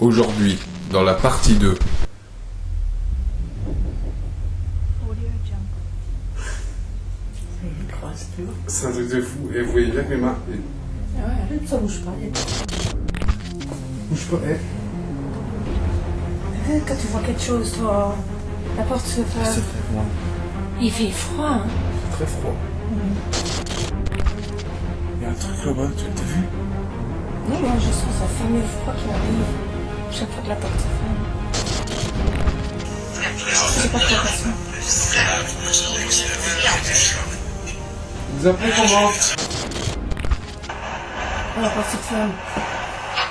Aujourd'hui, dans la partie 2. C'est un truc de fou. Et vous voyez bien que mes mains... Ah ouais, arrête, ça bouge pas. Bouge pas, Quand tu vois quelque chose, toi, la porte se fait... C'est très froid. Il fait froid, hein. C'est très froid. Il y a un truc là-bas, tu l'as vu? Non, moi, je sens ça fameux froid qui arrive chaque fois que la porte se ferme. Je sais pas quoi faire ça. Vous appelez comment? Oh, la porte se ferme.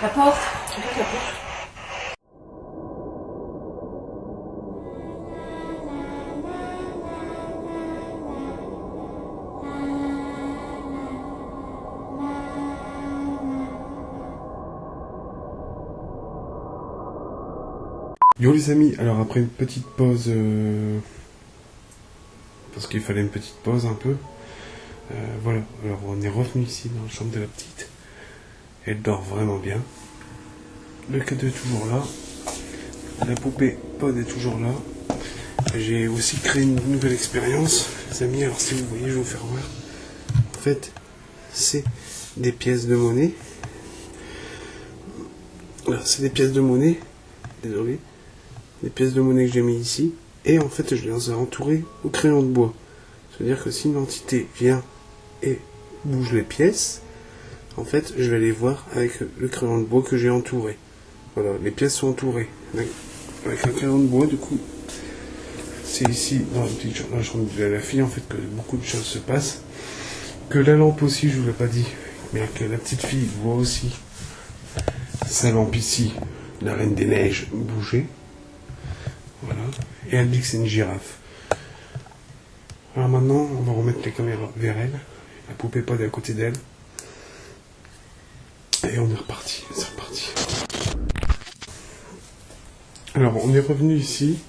La porte? Regarde la porte. Yo les amis, alors après une petite pause, parce qu'il fallait une petite pause un peu, voilà, alors on est revenu ici dans la chambre de la petite, elle dort vraiment bien, le cadeau est toujours là, la poupée Pod est toujours là, j'ai aussi créé une nouvelle expérience, les amis, alors si vous voyez, je vais vous faire voir, en fait, c'est des pièces de monnaie, voilà, c'est des pièces de monnaie, désolé, des pièces de monnaie que j'ai mis ici, et en fait je les ai entourées au crayon de bois. C'est-à-dire que si une entité vient et bouge les pièces, en fait je vais les voir avec le crayon de bois que j'ai entouré. Voilà, les pièces sont entourées avec un crayon de bois. Du coup, c'est ici dans la chambre de la fille en fait que beaucoup de choses se passent. Que la lampe aussi, je vous l'ai pas dit, mais que la petite fille voit aussi sa lampe ici, la Reine des Neiges, bouger. Voilà. Et elle dit que c'est une girafe. Alors maintenant, on va remettre les caméras vers elle. La poupée Pod est à côté d'elle. Et on est reparti. C'est reparti. Alors, on est revenu ici.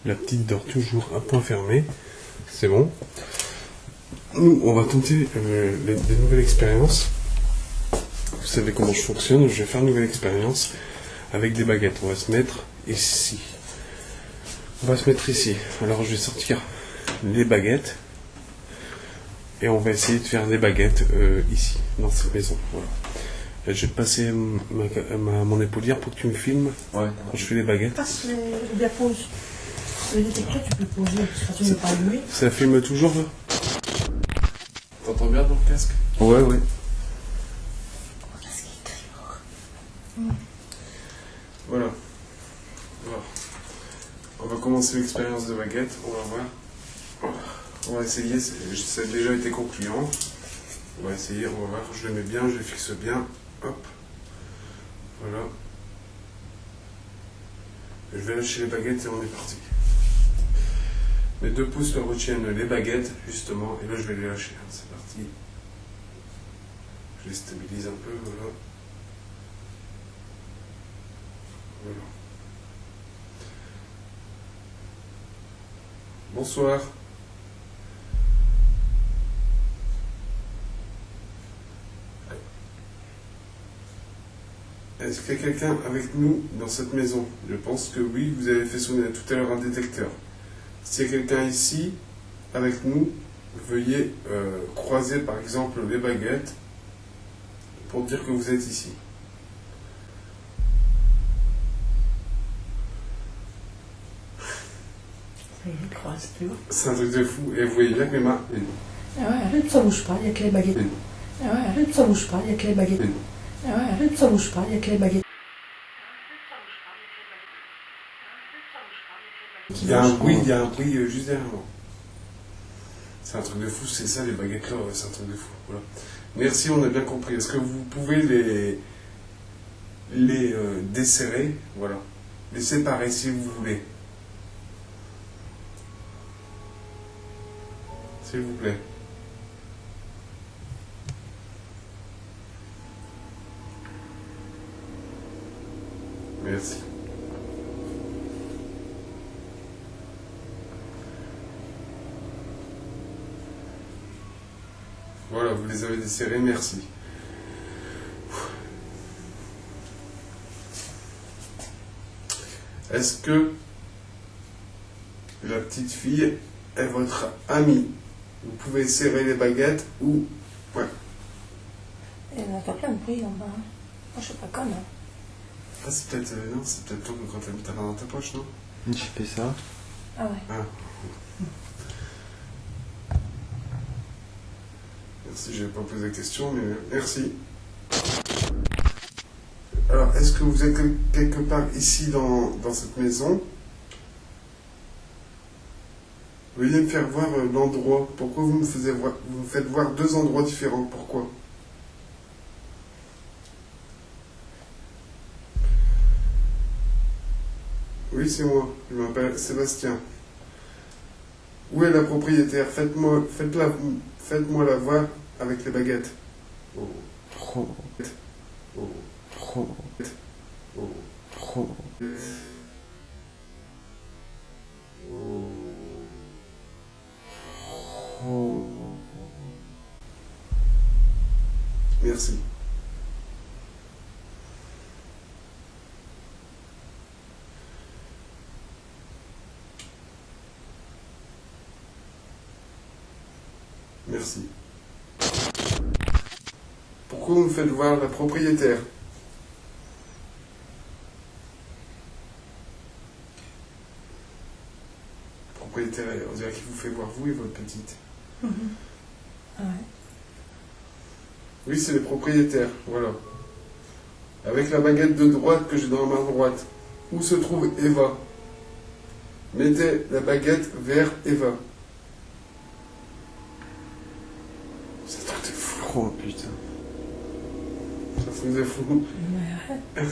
La petite dort toujours à point fermé. C'est bon. Nous, on va tenter des nouvelles expériences. Vous savez comment je fonctionne. Je vais faire une nouvelle expérience avec des baguettes. On va se mettre ici. On va se mettre ici. Alors je vais sortir les baguettes et on va essayer de faire des baguettes ici, dans cette maison. Voilà. Et je vais te passer mon épaulière pour que tu me filmes quand je fais les baguettes. Passe la pause. Le détecteur, tu peux poser, parce que tu ne veux pas allumer. Ça filme toujours là? T'entends bien dans le casque? Ouais. Le casque est très lourd. Voilà. On va commencer l'expérience de baguette, on va voir. On va essayer, ça a déjà été concluant. On va essayer, on va voir, je le mets bien, je le fixe bien. Hop. Voilà. Je vais lâcher les baguettes et on est parti. Mes 2 pouces retiennent les baguettes, justement, et là je vais les lâcher. C'est parti. Je les stabilise un peu, voilà. Voilà. Bonsoir. Est-ce qu'il y a quelqu'un avec nous dans cette maison? Je pense que oui, vous avez fait sonner tout à l'heure un détecteur. S'il y a quelqu'un ici avec nous, veuillez croiser par exemple les baguettes pour dire que vous êtes ici. Il croise, tu vois. C'est un truc de fou. Et vous voyez bien que mes mains... Ah ouais, arrête, ça bouge pas, il n'y a que les baguettes. Ah ouais, arrête, ça bouge pas, il n'y a que les baguettes. Ah ouais, arrête, ça bouge pas, il n'y a que les baguettes. Il y a un bruit juste derrière moi. C'est un truc de fou, c'est ça les baguettes là, c'est un truc de fou. Voilà. Merci, on a bien compris. Est-ce que vous pouvez les desserrer? Voilà. Les séparer si vous voulez. S'il vous plaît. Merci. Voilà, vous les avez desserrés, merci. Est-ce que la petite fille est votre amie? Vous pouvez serrer les baguettes ou... Ouais. Il n'y en a pas plein de bruit en bas. Moi, je suis pas conne. Hein. Ah, c'est peut-être... non, c'est peut-être toi quand t'as mis ta main dans ta poche, non? J'ai fait ça. Ah ouais. Ah. Merci, je n'avais pas posé la question, mais merci. Alors, est-ce que vous êtes quelque part ici dans cette maison? Veuillez me faire voir l'endroit. Pourquoi vous me faites voir deux endroits différents? Pourquoi? Oui, c'est moi. Je m'appelle Sébastien. Où est la propriétaire? Faites-moi la voir avec les baguettes. Oh. Oh. Oh. Oh. Oh. Oh. Oh. Merci. Merci. Pourquoi vous me faites voir la propriétaire? Propriétaire, on dirait qu'il vous fait voir vous et votre petite. Ah ouais. Oui, c'est les propriétaires, voilà. Avec la baguette de droite que j'ai dans la main droite. Où se trouve Eva? Mettez la baguette vers Eva. C'est un truc de fou. Oh putain. Ça faisait fou. Mais arrête.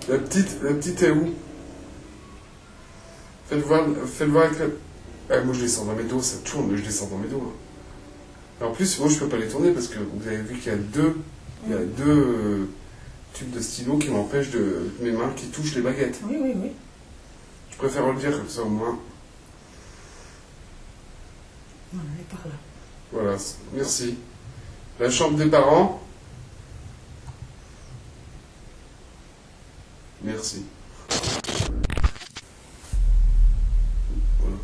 La petite est où? Faites voir avec la... Ah, moi je descends dans mes dos, ça tourne, mais je descends dans mes dos. Hein. En plus, moi je peux pas les tourner parce que vous avez vu qu'il y a deux tubes de stylo qui m'empêchent de mes mains qui touchent les baguettes. Oui, oui, oui. Je préfère le dire comme ça au moins. On est par là. Voilà, merci. La chambre des parents. Merci. Voilà.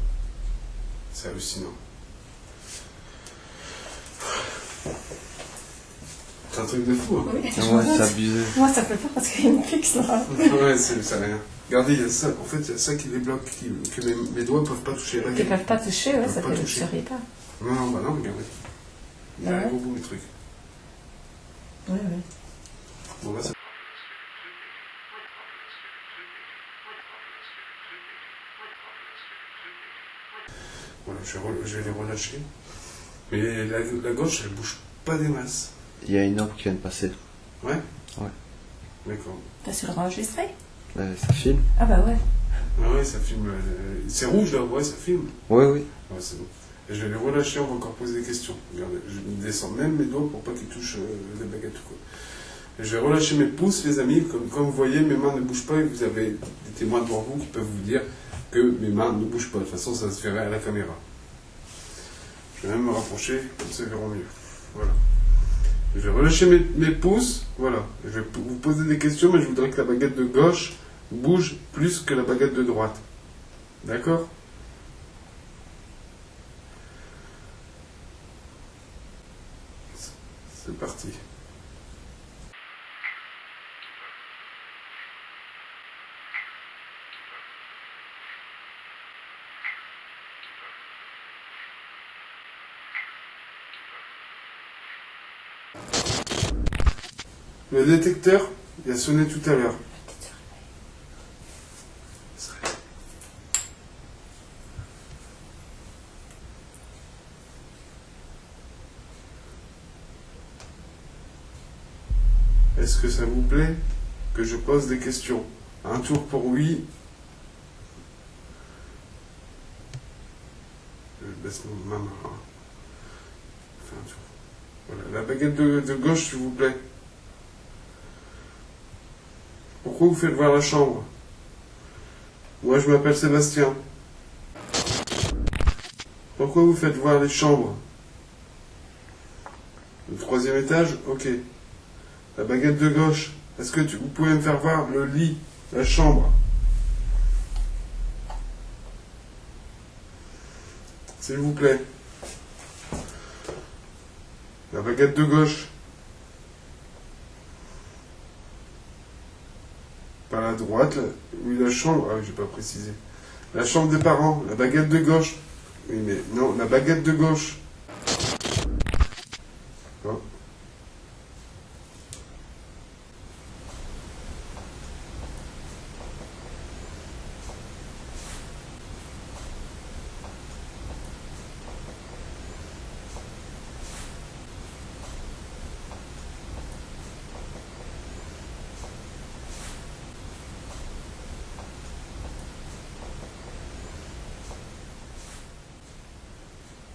C'est hallucinant. C'est un truc de fou, hein. Oui, Ouais, c'est abusé. moi, ça fait peur parce qu'il y a une fixe là. Ouais, c'est rien. Regardez, il y a ça. En fait, il y a ça qui les bloque, que mes doigts ne peuvent pas toucher la Qui ne baguette. peuvent pas toucher, ouais, Ils ça peuvent pas fait toucher. le pas. Non, bah non, regardez. Il Ouais. arrive au bout, les trucs. Oui, oui. Bon, là, c'est... Voilà, je vais les relâcher. Mais la gauche, elle bouge pas des masses. Il y a une ordre qui vient de passer. Ouais? Ouais. D'accord. T'as su le enregistrer? Ça filme? Ah bah ouais. Ah ouais, ça filme. C'est rouge là, ouais, ça filme. Oui, oui. Ouais, c'est bon. Et je vais les relâcher, on va encore poser des questions. Regardez, je descends même mes doigts pour pas qu'ils touchent les baguettes ou quoi. Et je vais relâcher mes pouces, les amis. Comme vous voyez, mes mains ne bougent pas et vous avez des témoins devant vous qui peuvent vous dire que mes mains ne bougent pas. De toute façon, ça se verrait à la caméra. Je vais même me rapprocher, comme ça ils verront mieux. Voilà. Je vais relâcher mes pouces. Voilà. Je vais vous poser des questions, mais je voudrais que la baguette de gauche bouge plus que la baguette de droite. D'accord? C'est parti. Le détecteur, il a sonné tout à l'heure. Est-ce que ça vous plaît que je pose des questions? Un tour pour oui. Je baisse ma main. Fais un tour. Voilà. La baguette de gauche, s'il vous plaît. Pourquoi vous faites voir la chambre? Moi, je m'appelle Sébastien. Pourquoi vous faites voir les chambres? Le 3e étage? Ok. La baguette de gauche. Est-ce que vous pouvez me faire voir le lit, la chambre? s'il vous plaît. La baguette de gauche. Pas la droite, là. Oui, la chambre. Ah oui, j'ai pas précisé. La chambre des parents, la baguette de gauche. Oui, mais non, la baguette de gauche. Oh.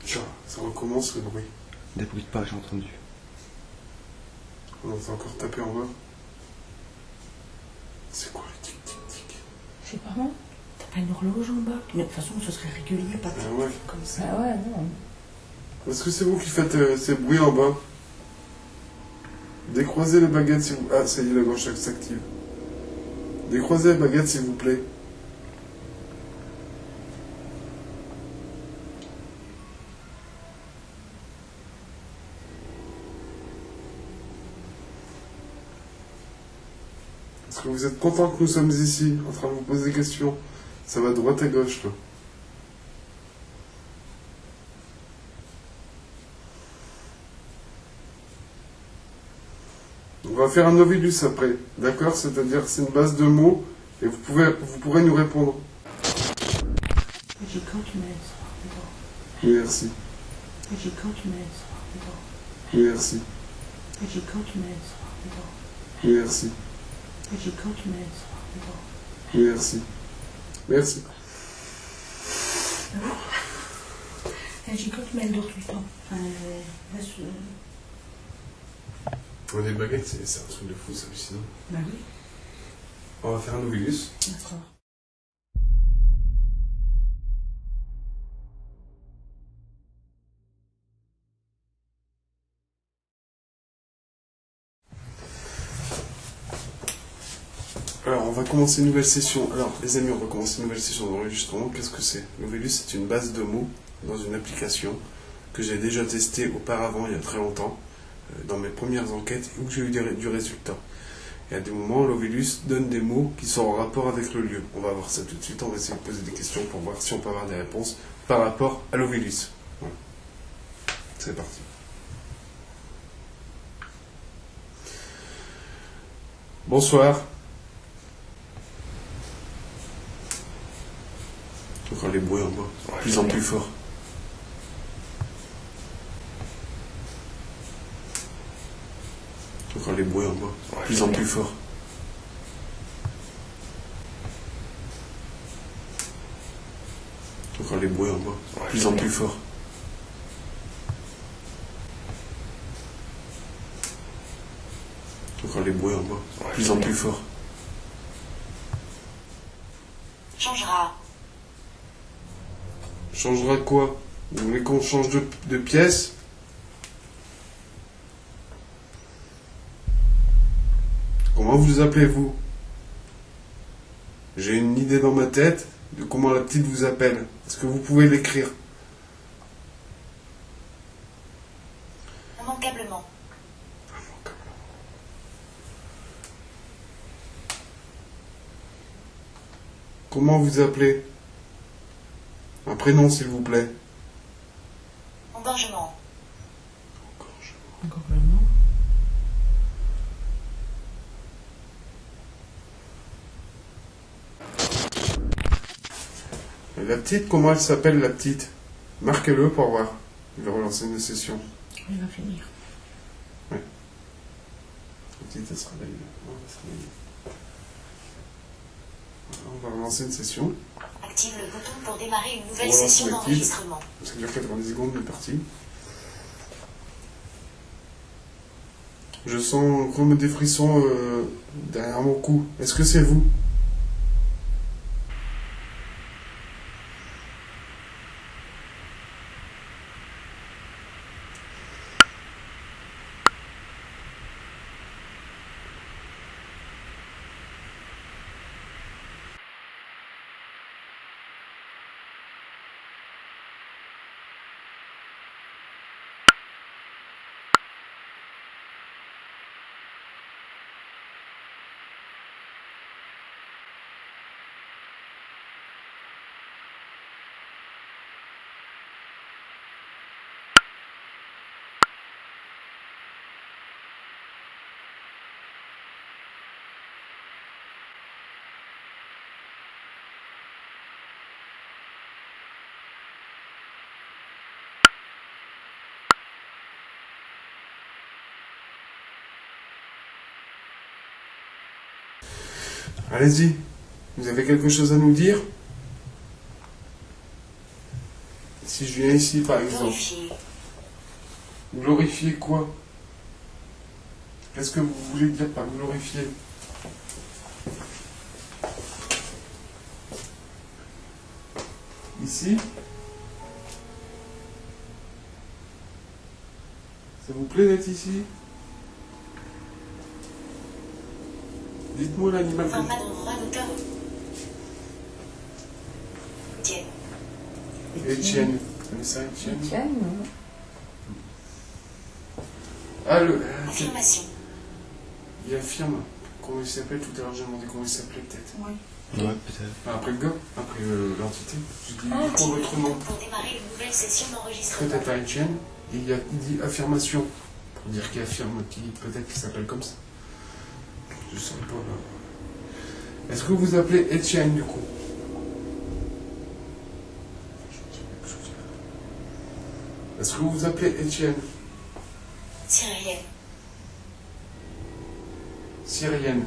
Tiens, ça recommence le bruit. Débrouille pas, j'ai entendu. On entend encore taper en bas. C'est quoi le tic-tic-tic? Je sais pas, non. T'as pas une horloge en bas? Mais de toute façon, ce serait régulier, pas Ah ouais. comme ça. Ah ouais, non. Est-ce que c'est vous qui faites ces bruits en bas? Décroisez les baguettes s'il vous... Ah, ça y est, la gauche s'active. Décroisez les baguettes s'il vous plaît. Est-ce que vous êtes content que nous sommes ici, en train de vous poser des questions? Ça va de droite à gauche, là. On va faire un novilus après, d'accord? C'est-à-dire c'est une base de mots et vous pourrez nous répondre. J'ai quand tu me laisses. Merci. J'ai quand tu me laisses. Merci. J'ai quand tu me laisses. Merci. J'ai quand tu me laisses. Merci. Merci. J'ai quand tu me dors tout le temps. Les baguettes, c'est un truc de fou, c'est hallucinant. Bah oui. On va faire un novilus. D'accord. Alors, on va commencer une nouvelle session. Alors, les amis, on va commencer une nouvelle session d'enregistrement. Qu'est-ce que c'est? Novelus, c'est une base de mots dans une application que j'ai déjà testée auparavant, il y a très longtemps, dans mes premières enquêtes, où j'ai eu du résultat. Et à des moments, Novelus donne des mots qui sont en rapport avec le lieu. On va voir ça tout de suite. On va essayer de poser des questions pour voir si on peut avoir des réponses par rapport à l'Ovilus. Voilà. C'est parti. Bonsoir. Encore les bruits en bas, de plus en plus fort. Encore les bruits en bas, de plus en plus fort. Encore les bruits en bas, de plus en plus fort. Encore les bruits en bas, de plus en plus fort. Changera. Changera quoi? Vous voulez qu'on change de pièce? Comment vous appelez-vous? J'ai une idée dans ma tête de comment la petite vous appelle. Est-ce que vous pouvez l'écrire? Immanquablement. Comment vous appelez? Un prénom, s'il vous plaît. Engorgement. Encore maintenant. La petite, comment elle s'appelle, la petite? Marquez-le pour voir. Je vais relancer une session. Il va finir. La petite, elle sera là. On va relancer une session. Active le bouton pour démarrer une nouvelle Voilà, session c'est actif. d'enregistrement. Ça dure 90 secondes, on est parti. Je sens comme des frissons derrière mon cou. Est-ce que c'est vous? Allez-y. Vous avez quelque chose à nous dire? Si je viens ici, par exemple. Glorifier. Glorifier quoi? Qu'est-ce que vous voulez dire par glorifier? Ici? Ça vous plaît d'être ici? Dites-moi l'animal. Format de droit d'auteur. Tienne. Étienne. Vous connaissez ça, Étienne? Tiens, non. Ah, Affirmation. il affirme. Comment il s'appelle? Tout à l'heure, j'ai demandé comment il s'appelait, peut-être. Oui. Ouais, peut-être. Enfin, après le gars, après l'entité. J'ai dit, Ah, dites-moi votre nom. Pour démarrer une nouvelle session d'enregistrement. Peut-être à Étienne. Et il dit affirmation. Pour dire qu'il affirme, peut-être qu'il s'appelle comme ça. Je sais pas. Là. Est-ce que vous appelez Étienne, du coup? Est-ce que vous vous appelez Étienne? Syrienne. Syrienne.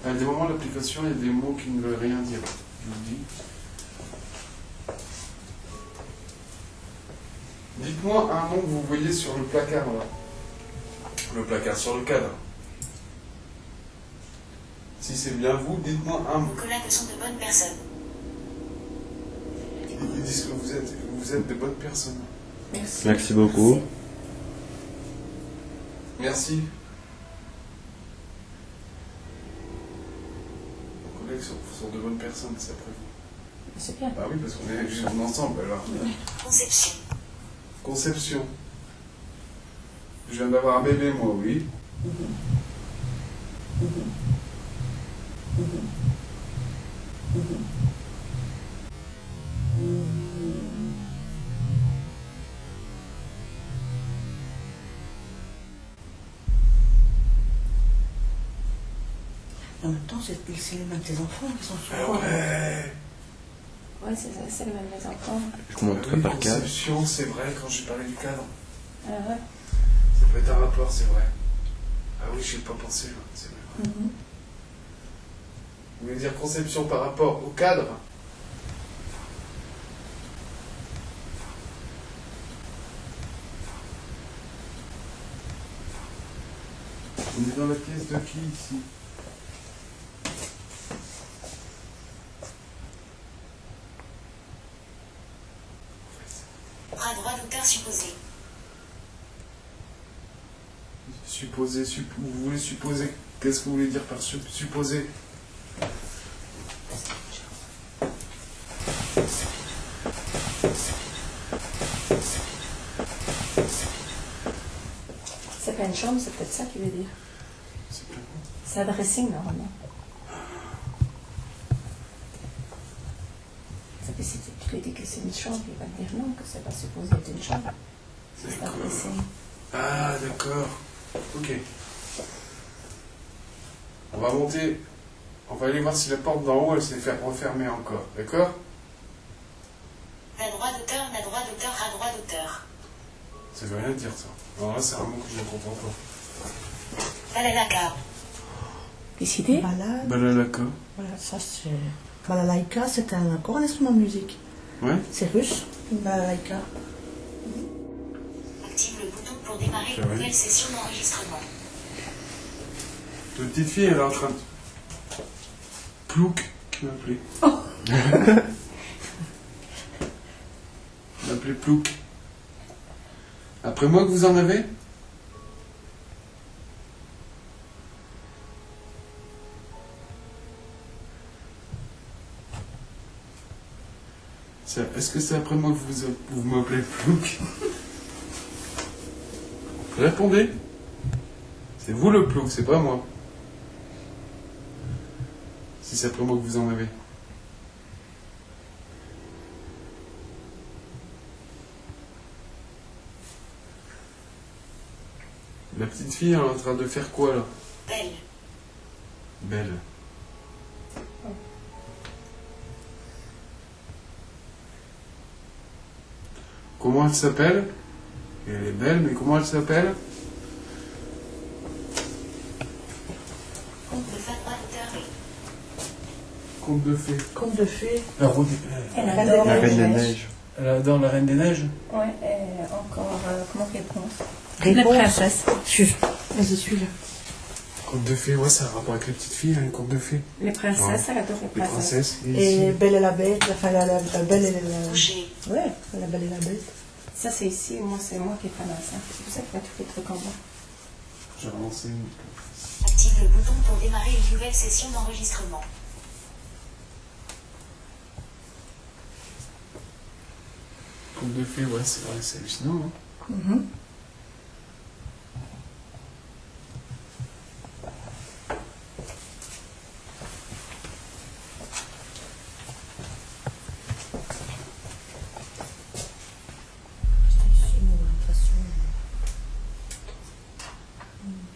À des moments, l'application, il y a des mots qui ne veulent rien dire. Je vous dis. Dites-moi un nom que vous voyez sur le placard, là. Le placard, sur le cadre. Si c'est bien vous, dites-moi un mot. Vos collègues sont de bonnes personnes. Ils disent que vous êtes de bonnes personnes. Merci. Merci beaucoup. Merci. Vos collègues sont de bonnes personnes, c'est après vous. C'est bien. Ah oui, parce qu'on est juste ensemble, alors. Conception. Conception. Je viens d'avoir un bébé, moi, oui. En même temps, c'est les mêmes tes enfants qui sont Ah souvent. ouais. Ouais, c'est le même les enfants. Je montre Oui, par cadre. conception, c'est vrai, quand j'ai parlé du cadre. Ah ouais. Ça peut être un rapport, c'est vrai. Ah oui, j'y ai pas pensé, là. C'est vrai. Vous voulez dire conception par rapport au cadre? On est dans la pièce de qui, ici? Droit d'auteur supposé. Supposer, vous voulez supposer. Qu'est-ce que vous voulez dire par supposer? C'est pas une chambre, c'est peut-être ça qu'il veut dire. C'est pas bon. C'est un dressing, normalement. Si tu lui dis que c'est une chambre, il va te dire non, que c'est pas supposé être une chambre. C'est un D'accord. dressing. Ah, d'accord. Ok. On va monter. On va aller voir si la porte d'en haut, elle s'est fait refermer encore. D'accord? N'a droit d'auteur, n'a droit d'auteur, a droit d'auteur. Ça veut rien dire, ça. Alors là, c'est un mot que je ne comprends pas. Balalaka. Décidé? Balade. Balalaka. Voilà, ça c'est. Balalaïka, c'est encore un instrument de musique. Ouais? C'est russe, une balalaïka. Active le bouton pour démarrer C'est une vrai. nouvelle session d'enregistrement. Ta petite fille, elle est en train de. Plouk, qui m'a appelé. Il m'a appelé Plouk. Après moi que vous en avez? Est-ce que c'est après moi que vous m'appelez Plouk? Répondez. C'est vous le Plouk, c'est pas moi. Si c'est après moi que vous en avez. La petite fille, elle est en train de faire quoi là? Belle. Belle. Comment elle s'appelle? Elle est belle, mais comment elle s'appelle? Compte de fin droit d'auteur. Conte de fées. Conte de fées. La Reine Elle Reine adore La les Reine des neiges. Neiges. Elle adore la Reine des Neiges. Ouais, et encore, comment réponse? Réponse. Les princesses. Vas-y, suis-là. Conte de fées, ouais, ça a rapport avec les petites filles, hein, conte de fées. Les princesses, elle adore les Les princesses. princesses. Et ici. Belle et la Bête. Enfin, la Belle et la... Bouger. Ouais, la Belle et la Bête. Ça, c'est ici, moi, c'est moi qui ai pas mal ça. C'est pour ça qu'il y a tous les trucs en bas. J'ai relancé une. Active le bouton pour démarrer une nouvelle session d'enregistrement. Conte de fées, ouais, c'est vrai, c'est hallucinant. Hein. Mhm.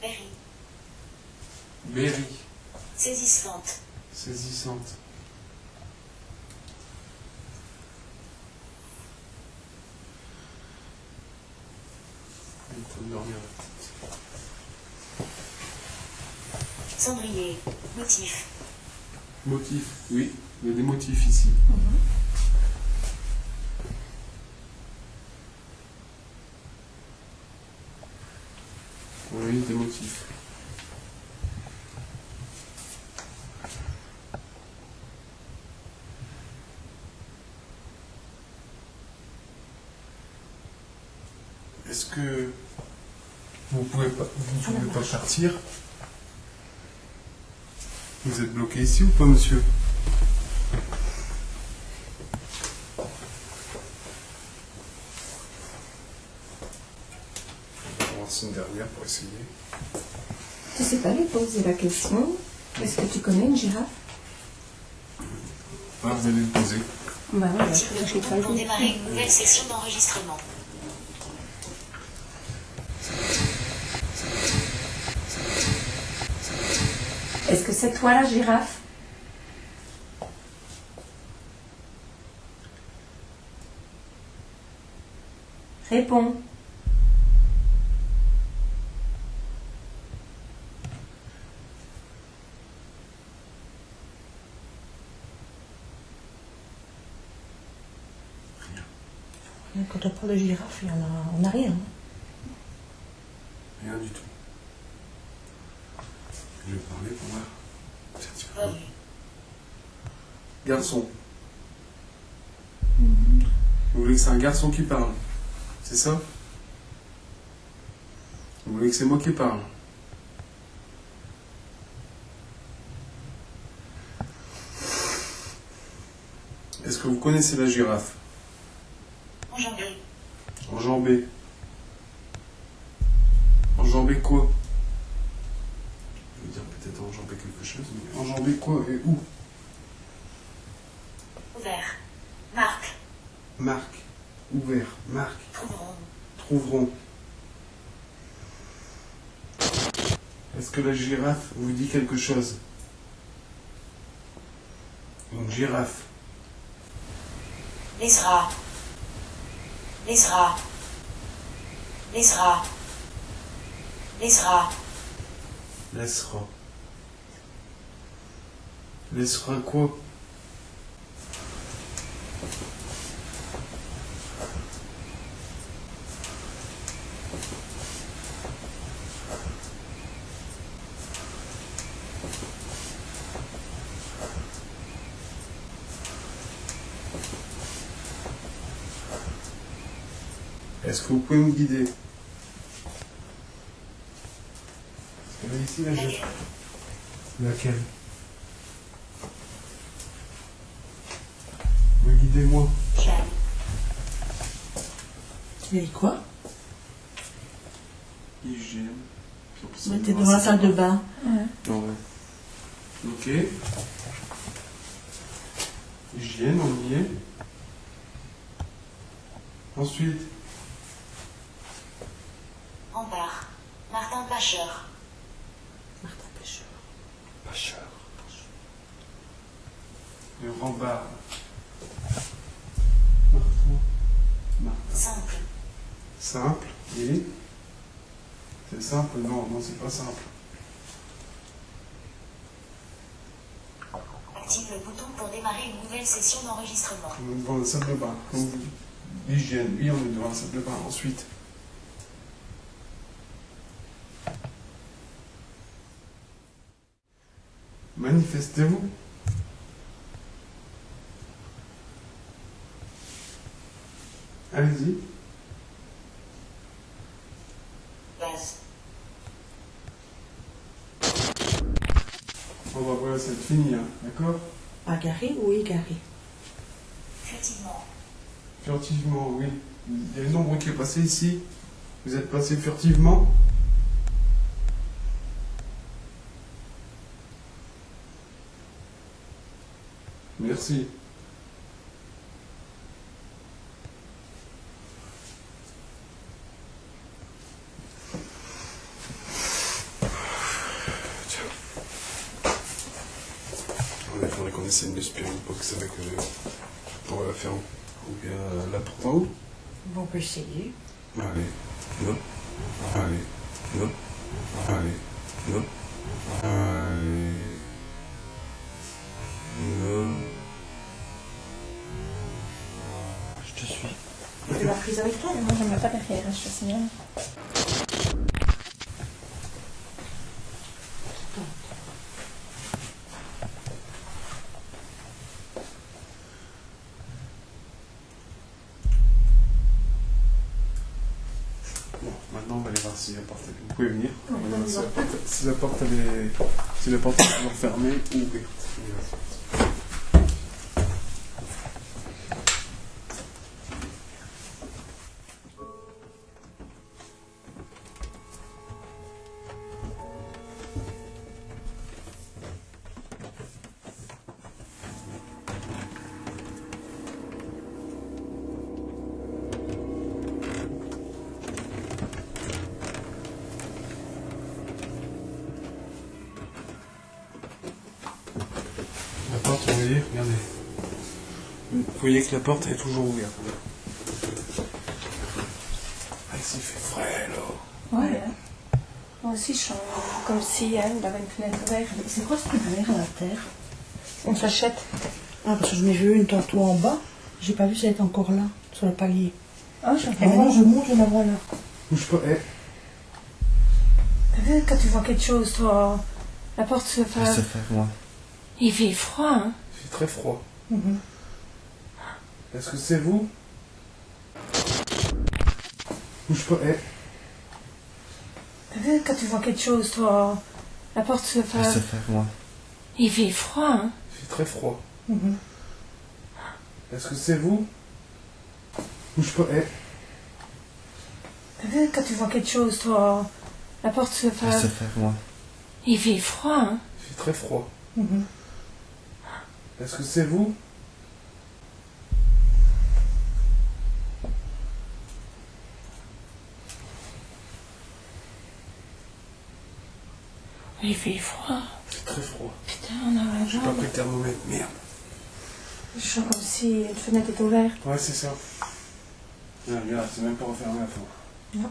Berry. Berry. Saisissante. Saisissante. Il faut dormir. Cendrier. Motif. Motif, oui, il y a des motifs ici. Oui, des motifs. Est-ce que vous pouvez pas partir? Vous êtes bloqué ici ou pas, monsieur? On va lancer une dernière pour essayer. Tu sais pas lui poser la question, est-ce que tu connais une girafe? Ah, vous allez le poser. Bah ouais, Active le bouton pour démarrer une nouvelle session d'enregistrement. Est-ce que c'est toi la girafe? Réponds. Quand on parle de girafe, on n'a rien. Rien du tout. Je vais parler pour voir. Tiens, tiens. Volume. Garçon. Vous voulez que c'est un garçon qui parle? C'est ça? Vous voulez que c'est moi qui parle? Est-ce que vous connaissez la girafe? Enjambé. Enjambée. Enjambée quoi? Je veux dire peut-être enjambée quelque chose, mais enjambée quoi et où? Ouvert. Marque. Marque. Ouvert. Marque. Trouveront. Trouveront. Est-ce que la girafe vous dit quelque chose? Une girafe. Laissera. Laissera. Laissera. Laissera. Laissera. Laissera quoi? Est-ce que vous pouvez me guider? Elle est ici la girafe. Laquelle? Me guidez-moi. Jeanne. Et quoi? Hygiène. T'es dans la salle de bain. Non, ouais. Ok. Hygiène, on y est. Ensuite, Rempart. Martin Pacheur. Martin Pêcheur. Pêcheur. le rempart. Martin. Martin. Simple. Simple. Et c'est simple? Non, non, c'est pas simple. Active le bouton Nouvelle session d'enregistrement. On est devant la salle de bain. Comme vous dites. L'hygiène, oui, on est devant la salle de bain. Ensuite. Manifestez-vous. Allez-y. Base. On va voir, c'est fini, hein, d'accord? Agarré ou égaré? Furtivement. Furtivement, oui. Il y a une ombre qui est passée ici. Vous êtes passé furtivement. Merci. Il faudrait qu'on essaie une spirit box avec pour la faire ou bien la porte en haut. Bon, on peut essayer. Allez, non. Allez, non. Allez, non. Allez, non. Je te suis. Tu l'as prise avec toi? Moi, j'aimerais pas derrière, je te signale. Bon, maintenant on va aller voir si la porte est... Vous pouvez venir. On va voir si la porte elle est... Si la porte est toujours fermée ou ouverte. La porte, vous voyez, regardez. Vous voyez que la porte est toujours ouverte. Ah, il s'est fait frais, là. Ouais. Moi aussi, je sens comme si elle avait une fenêtre ouverte. C'est quoi ce truc vert à la terre? Une flèchette. Ah, parce que je m'ai vu une tantôt en bas. J'ai pas vu si elle était encore là, sur le palier. Ah, je Et maintenant, je monte, je la vois là. Bouge pas, T'as vu, quand tu vois quelque chose, toi, la porte se Je fait... sais faire, moi. Il fait froid, hein. Il fait très froid. Mhm. Est-ce que c'est vous? Bouge pas, T'as vu, quand tu vois quelque chose, toi, la porte se Je fait... sais faire, moi. Il fait froid, hein. Il fait très froid. Mhm. Est-ce que c'est vous? Bouge pas, T'as vu, quand tu vois quelque chose, toi, la porte se Je fait... sais faire, moi. Il fait froid, hein. Il fait très froid. Mhm. Est-ce que c'est vous? Il fait froid. Il fait très froid. Putain, on a la J'ai pas jambe. pris le thermomètre, merde. Je sens comme si une fenêtre était ouverte. Ouais, c'est ça. Ah, regarde, c'est même pas refermé à fond. Non.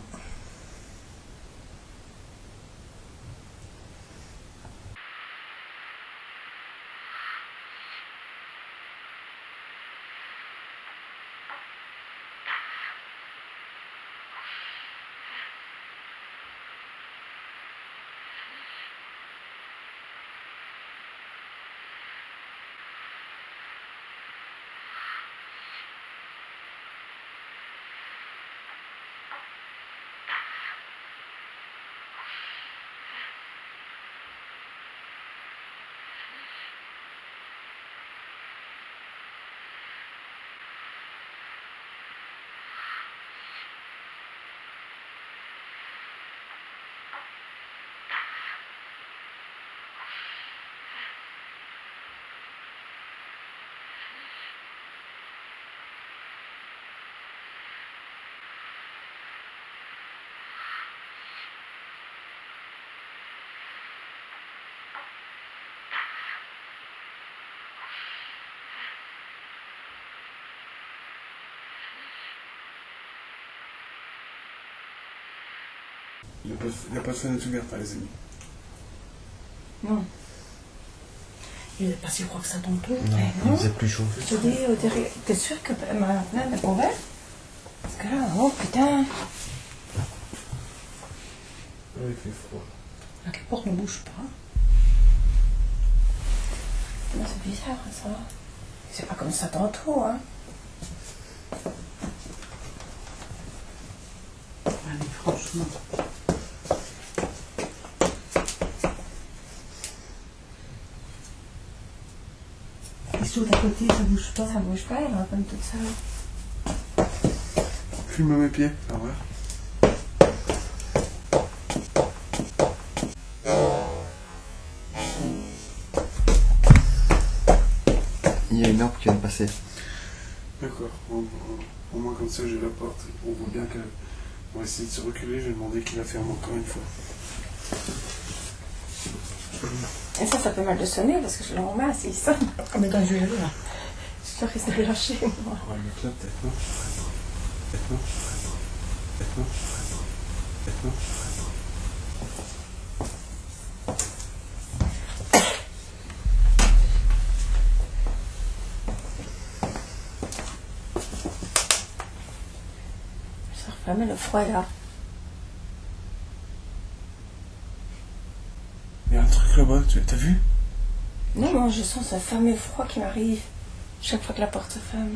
Il n'y a pas de fenêtre ouverte, hein, les amis. Non. Il n'est pas si froid que ça tantôt. Non, il non. faisait plus chaud. Je te dis, t'es sûr que maintenant elle est ouverte? Parce que là, oh putain. Oui, il fait froid. La porte ne bouge pas. Non, c'est bizarre ça. C'est pas comme ça tantôt, hein. Allez, franchement. Et sur d'à côté, ça bouge pas. Ça bouge pas, elle est comme toute seule. Fume à mes pieds, ça va. Il y a une arbre qui vient de passer. D'accord, au moins comme ça j'ai la porte. On voit bien qu'elle... On va essayer de se reculer, je vais demander qu'il la ferme encore une fois. Et ça peut mal de sonner parce que je le remets s'il sonne. Ah, mais dans le jeu, là. Je risque de lâcher, moi. On va le mettre là peut-être, non? Peut-être non? Peut-être non? Peut-être non? Ça referme, le froid est là. Il y a un truc là-bas, t'as vu? Non, moi je sens ce fameux froid qui m'arrive chaque fois que la porte se ferme.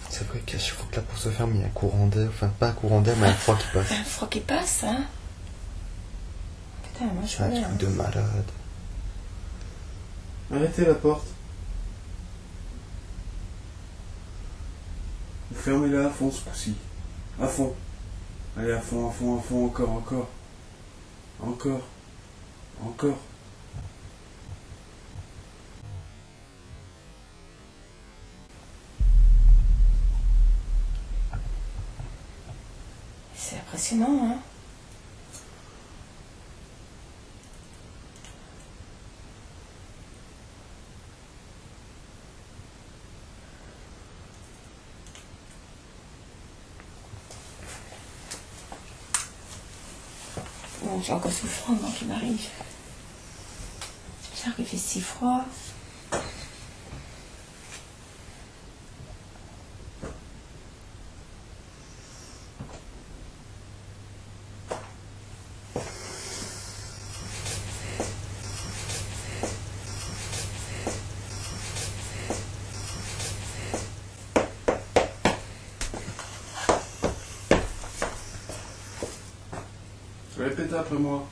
C'est vrai qu'à chaque fois que la porte se ferme, il y a un courant d'air. Enfin, pas un courant d'air, mais un froid qui passe. Un froid qui passe, hein. Putain, moi je C'est un connais. truc de malade. Arrêtez la porte. Vous fermez-la à fond ce coup-ci. À fond. Allez, à fond, à fond, à fond, encore, encore. Encore. Encore. C'est impressionnant, hein. Non, j'ai encore ce froid, moi, qui m'arrive. J'arrive, il fait si froid. Répétez après moi.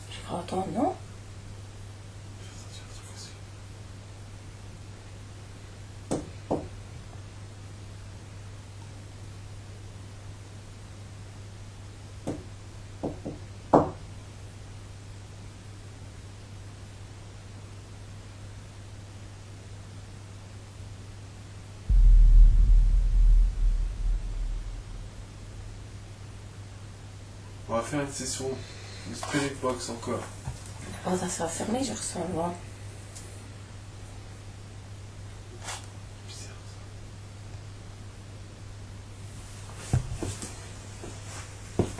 Je crois entendre, non? On va faire une session de spirit box encore. Oh, ça sera fermé, je ressens le vent.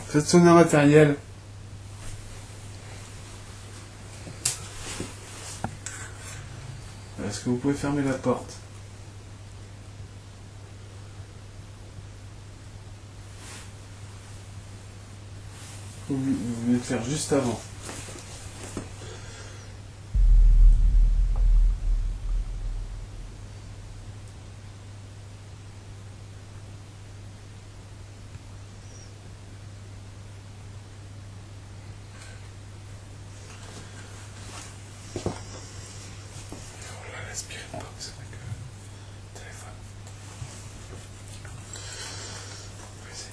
Faites sonner un matériel. Est-ce que vous pouvez fermer la porte? Vous venez de faire juste avant. La spirit box avec téléphone. On va essayer.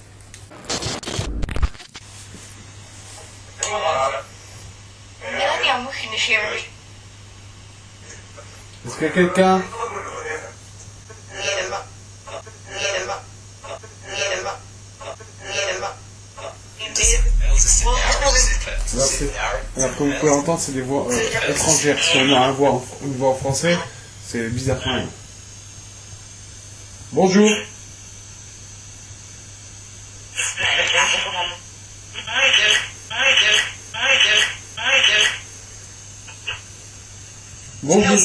Est-ce qu'il y a quelqu'un? This Alors, comme vous pouvez entendre, c'est des voix étrangères. Si on a une voix en français, c'est bizarre quand même. Bonjour. Bonjour.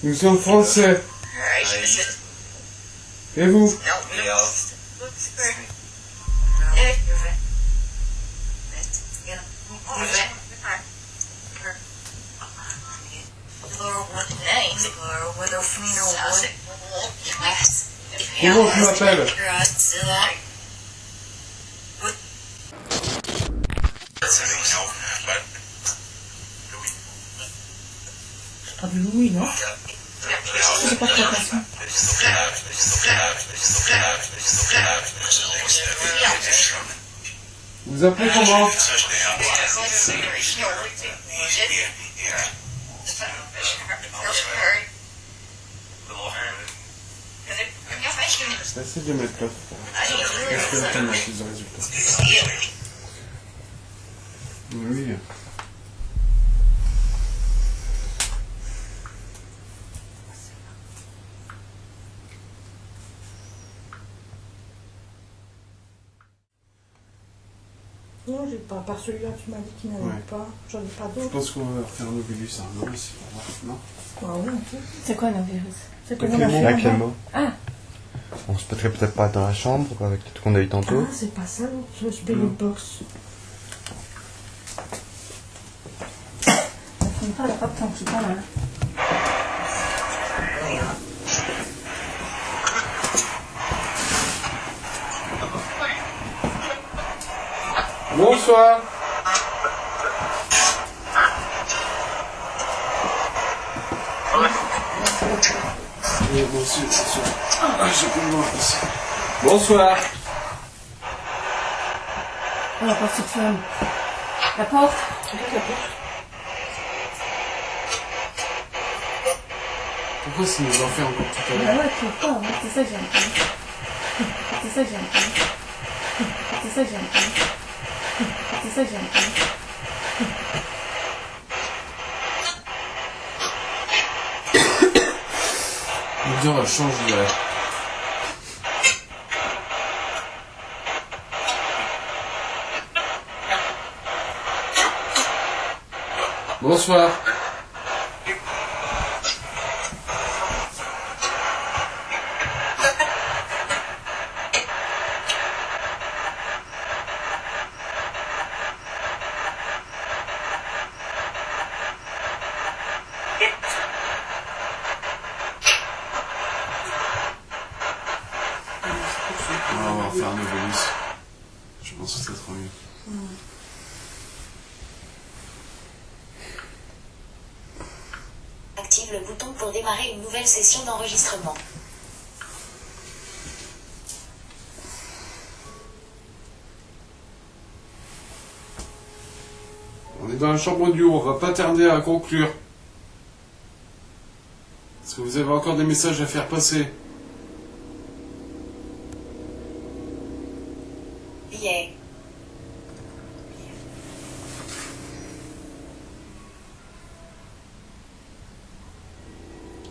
Nous sommes français. Et vous? Comment tu m'appelles? C'est pas du Louis, non? C'est pas de façon. Vous appelez comment? C'est assez de mettre là. Est-ce que vous avez plus de résultats? Oui. Non, j'ai pas. Par celui-là, tu m'as dit qu'il n'avait Ouais. pas. J'en ai pas Je d'autres. pense qu'on va refaire un Novellus, un virus, non? Ah oui, ok. C'est quoi un virus? C'est Avec comme on a les fait mots. Avec les là-bas. mots. Ah, On se mettrait peut-être pas dans la chambre avec tout qu'on a eu tantôt. Ah, c'est pas ça l'autre, le Spirit Box. ça ne pas la porte tant que je suis pas là. Bonsoir. Oui, moi aussi, bonsoir. Ah, j'ai plus le voir ici. Bonsoir. Oh, la porte se ferme. La porte. Pourquoi c'est nous en fait encore tout à Bah l'heure? ouais, tu vois, hein, c'est ça que j'ai entendu. C'est ça que j'ai entendu. C'est ça que j'ai entendu. C'est ça que j'ai entendu. Le dire, change de... Bonsoir. On va faire un Novellus. Je pense que ça sera mieux. Active le bouton pour démarrer une nouvelle session d'enregistrement. On est dans la chambre audio, on va pas tarder à conclure. Est-ce que vous avez encore des messages à faire passer? Billet.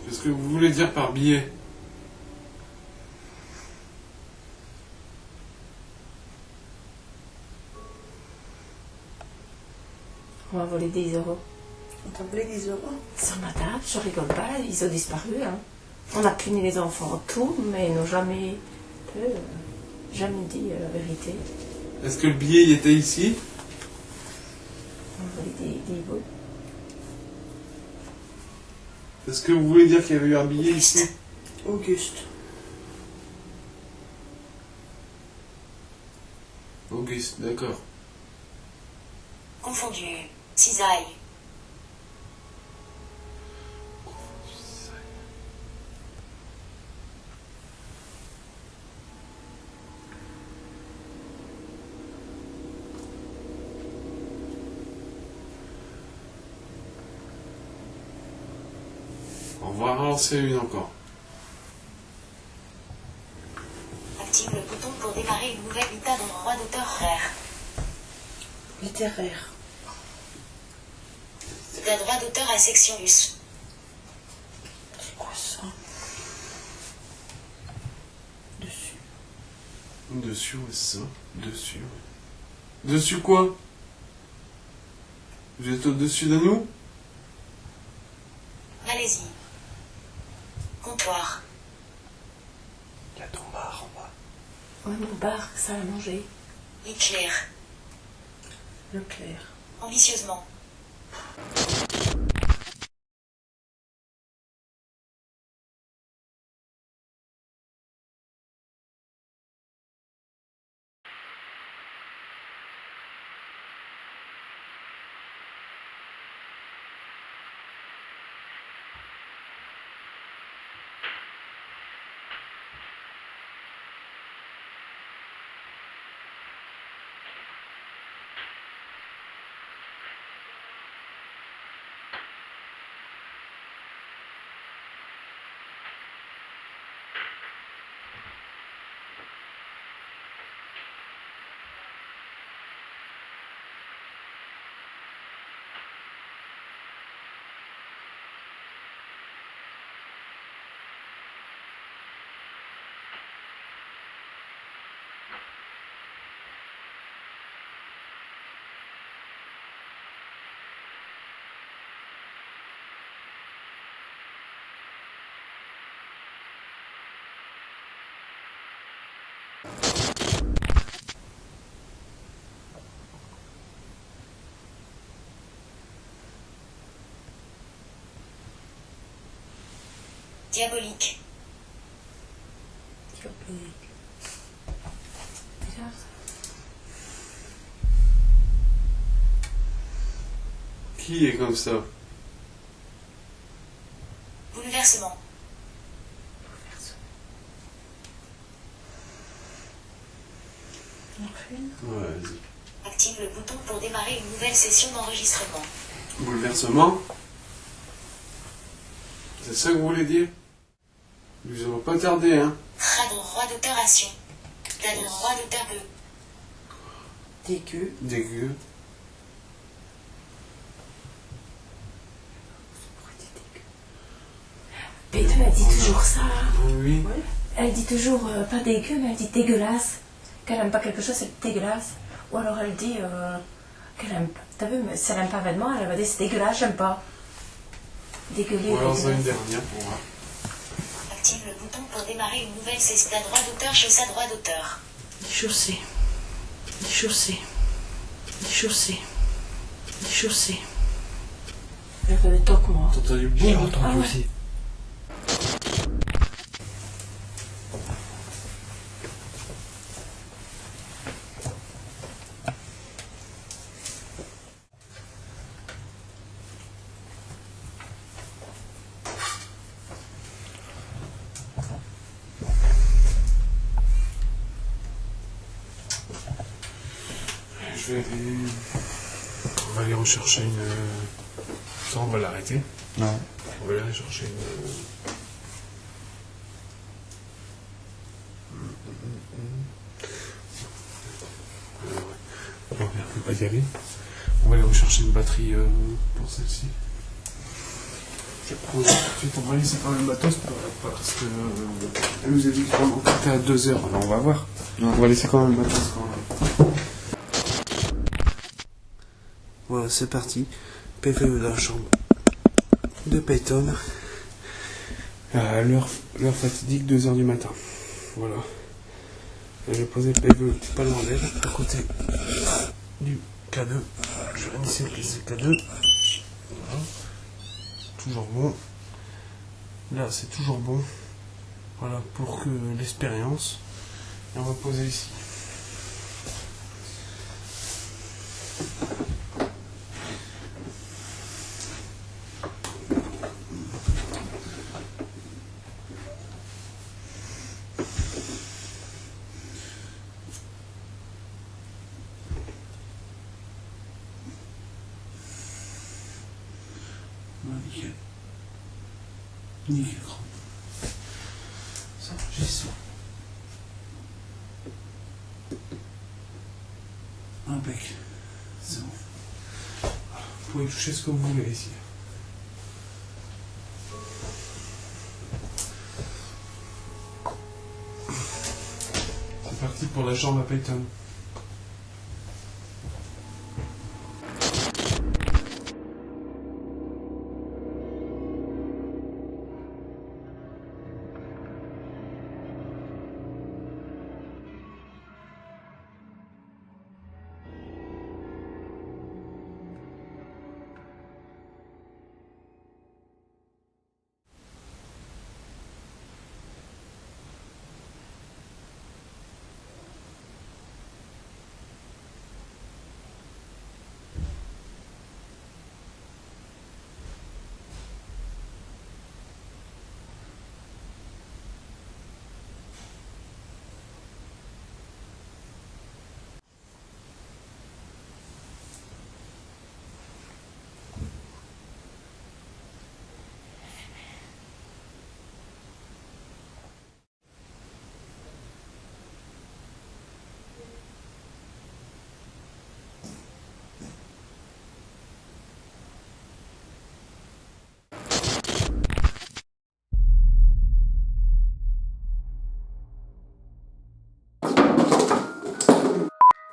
Qu'est-ce que vous voulez dire par billet? On va voler des euros. On t'a volé 10 euros. Sur ma table, je rigole pas, ils ont disparu. Hein. On a puni les enfants tout, mais ils n'ont jamais dit la vérité. Est-ce que le billet il était ici? On a volé des bouts. Est-ce que vous voulez dire qu'il y avait eu un billet ici? Auguste. Auguste, d'accord. Confondu. Cisaille. On va relancer une encore. Active le bouton pour démarrer une nouvelle état dans droit d'auteur rare. Littéraire. D'un droit d'auteur à section US. C'est quoi ça? Dessus. Dessus, ouais, c'est ça. Dessus. Ouais. Dessus quoi? Vous êtes au-dessus de nous? Malaisie. Comptoir. Il y a ton bar en bas. Ouais, mon bar, ça à manger. Hitler. Leclerc. Ambitieusement. Diabolique. Déjà, Qui est comme ça? Bouleversement. Ouais, vas-y. Active le bouton pour démarrer une nouvelle session d'enregistrement. Bouleversement? C'est ça que vous voulez dire? Nous allons pas tarder, hein? Radon roi d'opération. Radon roi d'auteur 2. Dégueu. Dégueu. Peyton, elle dit toujours ça. Oui. Elle dit toujours pas dégueu, mais elle dit dégueulasse. Qu'elle aime pas quelque chose, c'est dégueulasse. Ou alors elle dit qu'elle aime pas. T'as vu, mais si elle aime pas un vêtement, elle va dire c'est dégueulasse, j'aime pas. Dégueulé, On va lancer une dégueulasse. dernière pour voir. Active le bouton pour démarrer une nouvelle session d'un droit d'auteur chausse à droit d'auteur. Des chaussées. Des chaussées. Des chaussées. Des chaussées. Elle fait des tocs, moi. T'as entendu J'ai boum? entendu Ah ouais. aussi. Je vais aller... On va aller rechercher une... Ça, on va l'arrêter. Non. On va aller chercher une... Ouais. On va y aller. On va aller rechercher une batterie pour celle-ci. Je vais prendre tout de suite, on va laisser quand même le matos parce que elle nous a dit qu'on était à 2 heures. Alors on va voir. On va laisser quand même le matos quand même. Voilà, c'est parti. PVE dans la chambre de Peyton. L'heure fatidique, 2 heures du matin. Voilà. Et je vais poser le PVE pas loin d'elle, à côté du K2. Je vais initier le K2. Voilà. Toujours bon. Là, c'est toujours bon. Voilà, pour que l'expérience. Et on va poser ici. Nickel. Nickel. Ça, j'y suis. Impec. C'est bon. Voilà. Vous pouvez toucher ce que vous voulez ici. C'est parti pour la chambre à Peyton.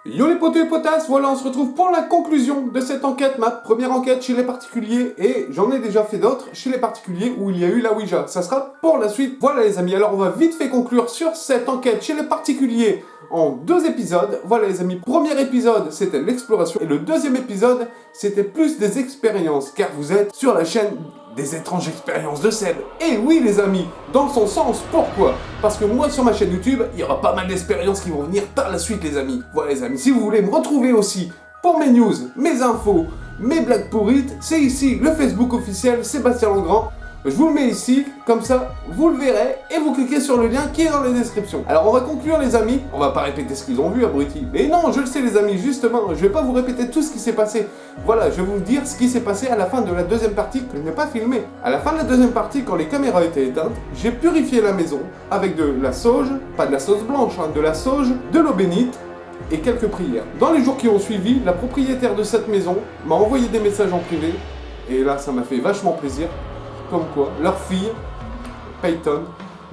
Yo les potos et potasses, voilà on se retrouve pour la conclusion de cette enquête, ma première enquête chez les particuliers, et j'en ai déjà fait d'autres chez les particuliers où il y a eu la Ouija, ça sera pour la suite. Voilà les amis, alors on va vite fait conclure sur cette enquête chez les particuliers en 2 épisodes. Voilà les amis, premier épisode c'était l'exploration, et le deuxième épisode c'était plus des expériences, car vous êtes sur la chaîne des étranges expériences de Seb. Et oui les amis, dans son sens, pourquoi? Parce que moi sur ma chaîne YouTube, il y aura pas mal d'expériences qui vont venir par la suite les amis. Voilà les amis, si vous voulez me retrouver aussi pour mes news, mes infos, mes blagues pourrites, c'est ici le Facebook officiel Sébastien Legrand. Je vous le mets ici, comme ça vous le verrez et vous cliquez sur le lien qui est dans la description. Alors on va conclure les amis, on va pas répéter ce qu'ils ont vu abrutis. Mais non, je le sais les amis, justement, je vais pas vous répéter tout ce qui s'est passé. Voilà, je vais vous dire ce qui s'est passé à la fin de la deuxième partie que je n'ai pas filmé. À la fin de la deuxième partie, quand les caméras étaient éteintes, j'ai purifié la maison avec de la sauge, pas de la sauce blanche, hein, de la sauge, de l'eau bénite et quelques prières. Dans les jours qui ont suivi, la propriétaire de cette maison m'a envoyé des messages en privé et là ça m'a fait vachement plaisir. Comme quoi, leur fille, Peyton,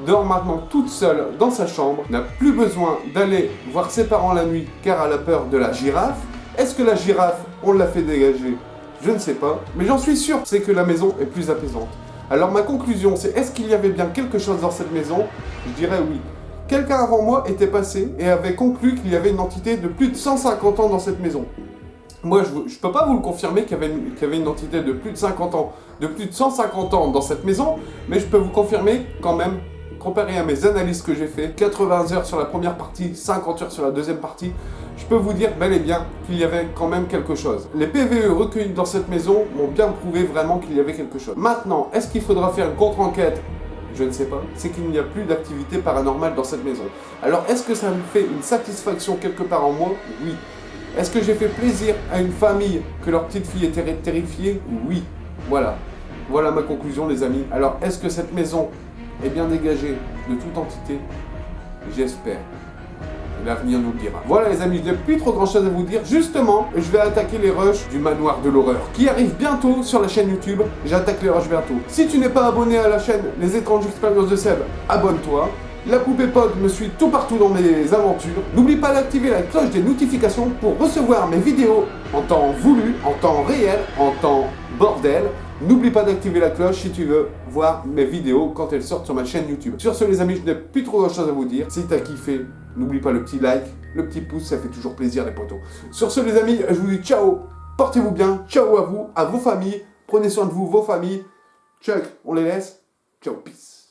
dort maintenant toute seule dans sa chambre, n'a plus besoin d'aller voir ses parents la nuit car elle a peur de la girafe. Est-ce que la girafe, on l'a fait dégager? Je ne sais pas, mais j'en suis sûr, c'est que la maison est plus apaisante. Alors ma conclusion, c'est est-ce qu'il y avait bien quelque chose dans cette maison? Je dirais oui. Quelqu'un avant moi était passé et avait conclu qu'il y avait une entité de plus de 150 ans dans cette maison. Moi, je peux pas vous le confirmer qu'il y avait une entité de plus de 50 ans, de plus de 150 ans dans cette maison, mais je peux vous confirmer quand même, comparé à mes analyses que j'ai fait, 80 heures sur la première partie, 50 heures sur la deuxième partie, je peux vous dire bel et bien qu'il y avait quand même quelque chose. Les PVE recueillis dans cette maison m'ont bien prouvé vraiment qu'il y avait quelque chose. Maintenant, est-ce qu'il faudra faire une contre-enquête? Je ne sais pas. C'est qu'il n'y a plus d'activité paranormale dans cette maison. Alors, est-ce que ça me fait une satisfaction quelque part en moi? Oui. Est-ce que j'ai fait plaisir à une famille que leur petite fille était terrifiée? Oui. Voilà. Voilà ma conclusion les amis. Alors, est-ce que cette maison est bien dégagée de toute entité? J'espère. L'avenir nous le dira. Voilà les amis, je n'ai plus trop grand chose à vous dire. Justement, je vais attaquer les rushs du manoir de l'horreur qui arrive bientôt sur la chaîne YouTube. J'attaque les rushs bientôt. Si tu n'es pas abonné à la chaîne Les étranges expériences de Seb, abonne-toi. La poupée pod me suit tout partout dans mes aventures. N'oublie pas d'activer la cloche des notifications pour recevoir mes vidéos en temps voulu, en temps réel, en temps bordel. N'oublie pas d'activer la cloche si tu veux voir mes vidéos quand elles sortent sur ma chaîne YouTube. Sur ce les amis, je n'ai plus trop grand chose à vous dire. Si t'as kiffé, n'oublie pas le petit like, le petit pouce, ça fait toujours plaisir les potos. Sur ce les amis, je vous dis ciao, portez-vous bien, ciao à vous, à vos familles, prenez soin de vous, vos familles. Chuck, on les laisse. Ciao, peace.